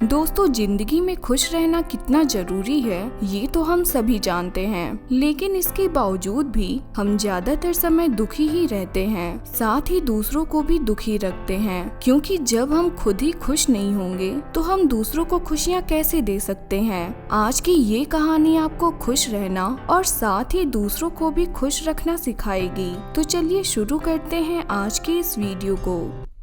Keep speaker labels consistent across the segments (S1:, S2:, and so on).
S1: दोस्तों, जिंदगी में खुश रहना कितना जरूरी है ये तो हम सभी जानते हैं, लेकिन इसके बावजूद भी हम ज्यादातर समय दुखी ही रहते हैं, साथ ही दूसरों को भी दुखी रखते हैं। क्योंकि जब हम खुद ही खुश नहीं होंगे तो हम दूसरों को खुशियाँ कैसे दे सकते हैं। आज की ये कहानी आपको खुश रहना और साथ ही दूसरों को भी खुश रखना सिखाएगी। तो चलिए शुरू करते हैं आज के इस वीडियो को।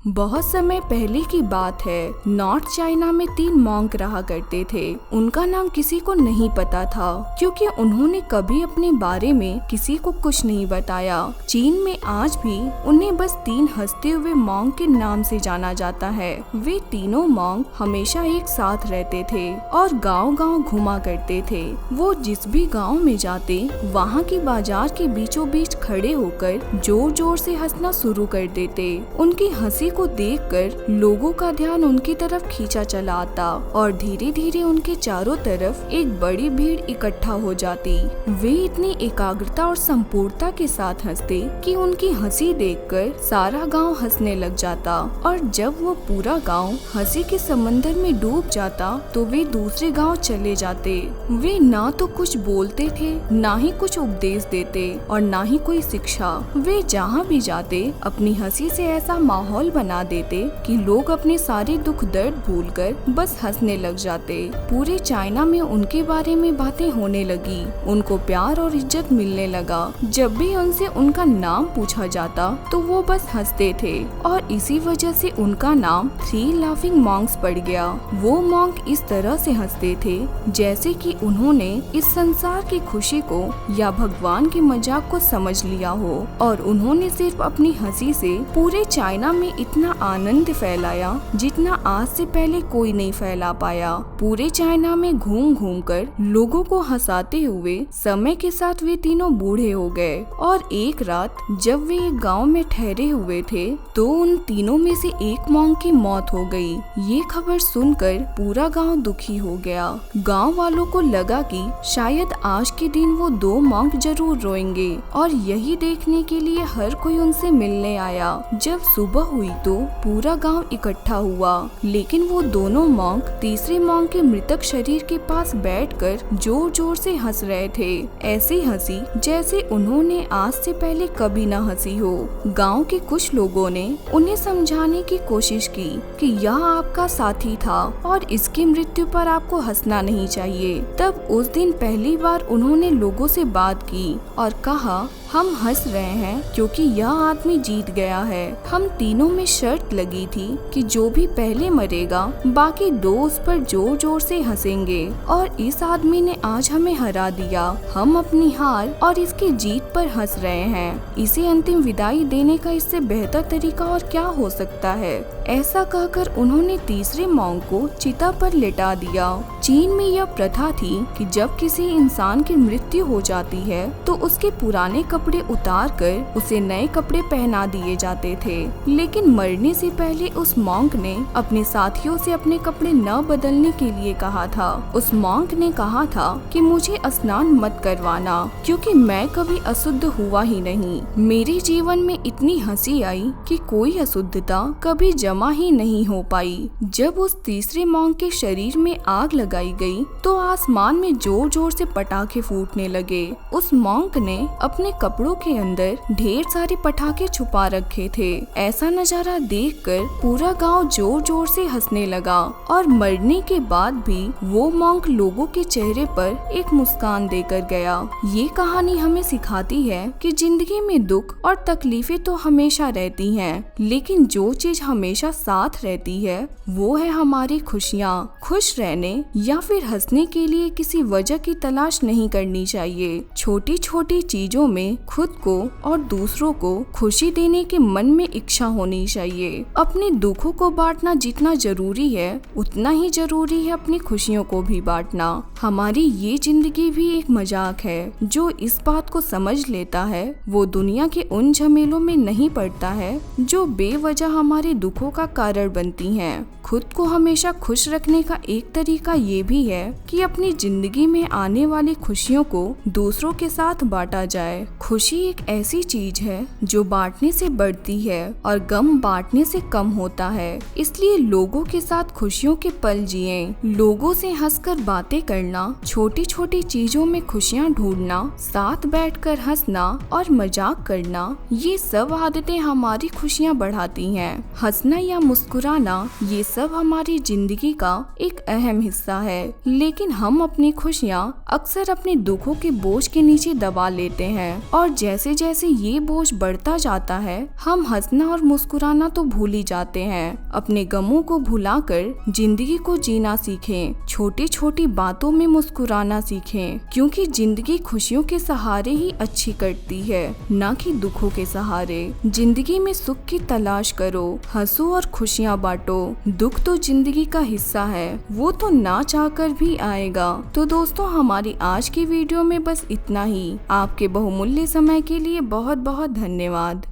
S1: बहुत समय पहले की बात है। नॉर्थ चाइना में 3 मॉन्क रहा करते थे। उनका नाम किसी को नहीं पता था क्योंकि उन्होंने कभी अपने बारे में किसी को कुछ नहीं बताया। चीन में आज भी उन्हें बस 3 हंसते हुए मॉन्क के नाम से जाना जाता है। वे तीनों मॉन्क हमेशा एक साथ रहते थे और गांव-गांव घुमा करते थे। वो जिस भी गांव में जाते वहाँ की बाजार के बीचों बीच खड़े होकर जोर जोर से हंसना शुरू कर देते। उनकी हंसी को देखकर लोगों का ध्यान उनकी तरफ खींचा चला आता और धीरे धीरे उनके चारों तरफ एक बड़ी भीड़ इकट्ठा हो जाती। वे इतनी एकाग्रता और संपूर्णता के साथ हंसते कि उनकी हंसी देखकर सारा गांव हंसने लग जाता और जब वो पूरा गांव हंसी के समंदर में डूब जाता तो वे दूसरे गांव चले जाते। वे ना तो कुछ बोलते थे, ना ही कुछ उपदेश देते और ना ही कोई शिक्षा। वे जहाँ भी जाते अपनी हंसी से ऐसा माहौल बना देते कि लोग अपने सारे दुख दर्द भूलकर बस हंसने लग जाते। पूरे चाइना में उनके बारे में बातें होने लगी। उनको प्यार और इज्जत मिलने लगा। जब भी उनसे उनका नाम पूछा जाता तो वो बस हंसते थे और इसी वजह से उनका नाम 3 लाफिंग मॉन्क्स पड़ गया। वो मॉन्क इस तरह से हंसते थे जैसे कि उन्होंने इस संसार की खुशी को या भगवान के मजाक को समझ लिया हो और उन्होंने सिर्फ अपनी हंसी से पूरे चाइना में इतना आनंद फैलाया जितना आज से पहले कोई नहीं फैला पाया। पूरे चाइना में घूम घूम कर लोगों को हंसाते हुए समय के साथ वे तीनों बूढ़े हो गए और एक रात जब वे एक गांव में ठहरे हुए थे तो उन तीनों में से एक मॉन्क की मौत हो गई। ये खबर सुनकर पूरा गांव दुखी हो गया। गांव वालों को लगा कि शायद आज के दिन वो 2 मॉन्क जरूर रोएंगे और यही देखने के लिए हर कोई उनसे मिलने आया। जब सुबह हुई तो पूरा गांव इकट्ठा हुआ, लेकिन वो दोनों मॉन्क तीसरे मॉन्क के मृतक शरीर के पास बैठकर जोर जोर से हंस रहे थे। ऐसी हंसी जैसे उन्होंने आज से पहले कभी न हंसी हो। गांव के कुछ लोगों ने उन्हें समझाने की कोशिश की कि यह आपका साथी था और इसकी मृत्यु पर आपको हंसना नहीं चाहिए। तब उस दिन पहली बार उन्होंने लोगों से बात की और कहा, हम हंस रहे हैं क्योंकि यह आदमी जीत गया है। हम तीनों में शर्त लगी थी कि जो भी पहले मरेगा बाकी 2 उस पर जोर जोर से हंसेंगे और इस आदमी ने आज हमें हरा दिया। हम अपनी हार और इसकी जीत पर हंस रहे हैं। इसे अंतिम विदाई देने का इससे बेहतर तरीका और क्या हो सकता है। ऐसा कहकर उन्होंने तीसरे मॉन्क को चिता पर लेटा दिया। चीन में यह प्रथा थी कि जब किसी इंसान की मृत्यु हो जाती है तो उसके पुराने कपड़े उतार कर उसे नए कपड़े पहना दिए जाते थे। लेकिन मरने से पहले उस मॉन्क ने अपने साथियों से अपने कपड़े न बदलने के लिए कहा था। उस मॉन्क ने कहा था कि मुझे स्नान मत करवाना क्योंकि मैं कभी अशुद्ध हुआ ही नहीं। मेरे जीवन में इतनी हंसी आई कि कोई अशुद्धता कभी जमा ही नहीं हो पाई। जब उस तीसरे मॉन्क के शरीर में आग लगाई गई तो आसमान में जोर जोर से पटाखे फूटने लगे। उस मॉन्क ने अपने कपड़ों के अंदर ढेर सारे पटाखे छुपा रखे थे। ऐसा नजारा देखकर पूरा गांव जोर जोर से हंसने लगा और मरने के बाद भी वो मॉन्क लोगों के चेहरे पर एक मुस्कान देकर गया। ये कहानी हमें सिखाती है कि जिंदगी में दुख और तकलीफें तो हमेशा रहती हैं, लेकिन जो चीज हमेशा साथ रहती है वो है हमारी खुशियाँ। खुश रहने या फिर हंसने के लिए किसी वजह की तलाश नहीं करनी चाहिए। छोटी छोटी चीजों में खुद को और दूसरों को खुशी देने के मन में इच्छा होनी चाहिए। अपने दुखों को बांटना जितना जरूरी है उतना ही जरूरी है अपनी खुशियों को भी बांटना। हमारी ये जिंदगी भी एक मजाक है। जो इस बात को समझ लेता है वो दुनिया के उन झमेलों में नहीं पड़ता है जो बेवजह हमारे दुखों का कारण बनती हैं। खुद को हमेशा खुश रखने का एक तरीका ये भी है कि अपनी जिंदगी में आने वाली खुशियों को दूसरों के साथ बांटा जाए। खुशी एक ऐसी चीज है जो बांटने से बढ़ती है और गम बांटने से कम होता है। इसलिए लोगों के साथ खुशियों के पल जिएं। लोगों से हंसकर बातें करना, छोटी छोटी चीजों में खुशियाँ ढूंढना, साथ बैठकर हंसना और मजाक करना, ये सब आदतें हमारी खुशियाँ बढ़ाती हैं। हंसना या मुस्कुराना ये सब हमारी जिंदगी का एक अहम हिस्सा है, लेकिन हम अपनी खुशियाँ अक्सर अपने दुखों के बोझ के नीचे दबा लेते हैं और जैसे जैसे ये बोझ बढ़ता जाता है हम हंसना और मुस्कुराना तो भूल ही जाते हैं। अपने गमों को भुलाकर जिंदगी को जीना सीखें। छोटी छोटी बातों में मुस्कुराना सीखें, क्योंकि जिंदगी खुशियों के सहारे ही अच्छी कटती है, न कि दुखों के सहारे। जिंदगी में सुख की तलाश करो, हंसो और खुशियाँ बांटो। दुख तो जिंदगी का हिस्सा है, वो तो ना चाहकर भी आएगा। तो दोस्तों, हमारी आज की वीडियो में बस इतना ही। आपके बहुमूल्य समय के लिए बहुत बहुत धन्यवाद।